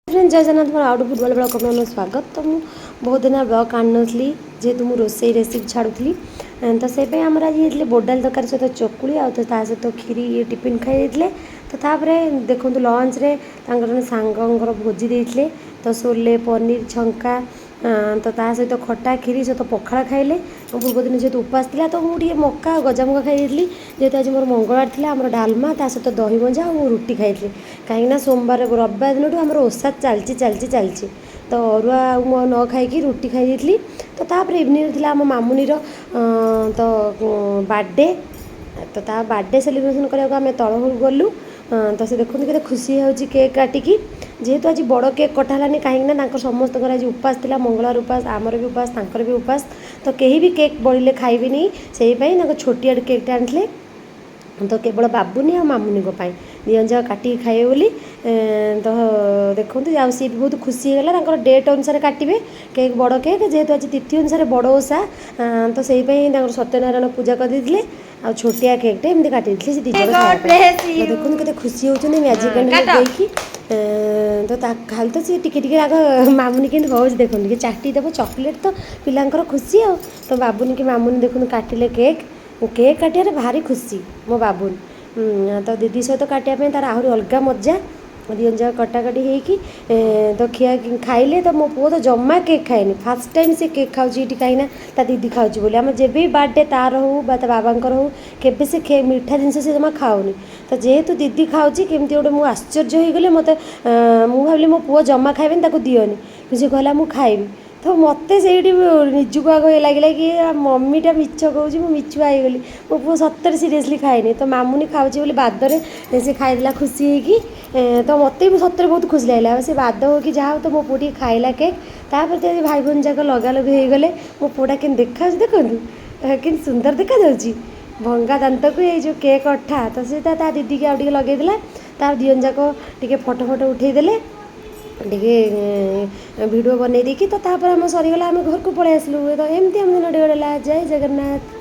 Friends जय Jagannath more out football blog में स्वागत। तो मुझे बहुत दिन ब्लॉग आनी जेहेतु मुझे रोसे रेसिपी छाड़ुली तो से आमर आज बोडाल तरकारी सहित चकुली आ सहित खीरी टिफिन खाई तो तापर देखो लंच रे जन सांगर भोजी देते तो सोले पनीर छंका तो सहित खटा खीरी सहित पखाड़ खाइले पूर्व दिन जेहतु उपास था तो मुझे मका गजामुग खाई जेहतु आज मोर मंगलवार थी आम डालमा सहित दही भंजा और रुटी खाई कहीं सोमवार रविवार दिन आम ओषा चलती तो अरुआ न खाई रुटी खाई तो तापर इवनिंग थी आम मामुनी तो बर्थडे तो बर्थडे सेलिब्रेशन करने आम तलू गलु तो से देखते के खुशी हो केक काटिकी जेहेतु आज बड़ केक कटालानी कहीं समस्त आज उपास था मंगलवार उपास आमर भी उपास तांकर भी उपास तो कहीं भी केक बढ़ले खाइबे नहीं से छोटिया केकटे आनी तो केवल बाबुनी आ मामुनी दिजन जाक काटिक खाए बोली तो देखते सी भी बहुत खुशी होगा डेट अनुसार काटे केक बड़ केक जेहेतु आज तिथि अनुसार बड़ ओषा तो से सत्यनारायण पूजा करदे आ छोटिया केकटे एमती काटी से दीज देखते के खुशी होती मैजिक कैंडल देखी तो खाली तो सी टिके आग मामुनी के देखते कि चाटी देव चॉकलेट तो पिलांकर खुशी आ तो बाबुनी की मामुनी देखते काटिले केक केक काटियार भारी खुशी मो बाबुन तो दीदी सहित काटापी तार आहरी अलग मजा दिजन जाक कटाकटी होगी तो खिया खाइले तो मो पुओ तो जमा केक खाएनि फास्ट टाइम से केक खाऊँ कहीं ता दीदी खाऊँ बोली आम जब भी बर्थडे तार हो बाबांकर हो केबे से मीठा जिनस से जमा खाऊनी तो जेहेतु दीदी खाऊँ केमती गोटे मुझे आश्चर्य हो गले मत मुझे भाविली मो पुओ जमा खाइबेनि ताको दियोनी कि कहला मु खाइबी तो मत से निजुक आग लगे कि मम्मीटा मिछ कौच मिछुआ गली मो पु सतर सीरीयसली खाएनि तो मामुनी खाऊँ बोली बादरे से खाईदेला खुशी होगी तो मत भी सतर बहुत खुशी लगे से बाद हो कि जहाँ तो मो पुटी खाइला केक तापर तो भाई भौन जाक लगा लगे हो गले मो पुटा के देखा देखु कि सुंदर देखा भंगा दांत को ये जो केक अठा तो से दीदी के आगे लगेदेला तार दिजन जाक टे फोटो फोटो उठेदेले टे वीडियो बनई देखी तो तापर आम सरीगला आम घर को पलि आसलु तो एमती आम दिन गला जय जगन्नाथ।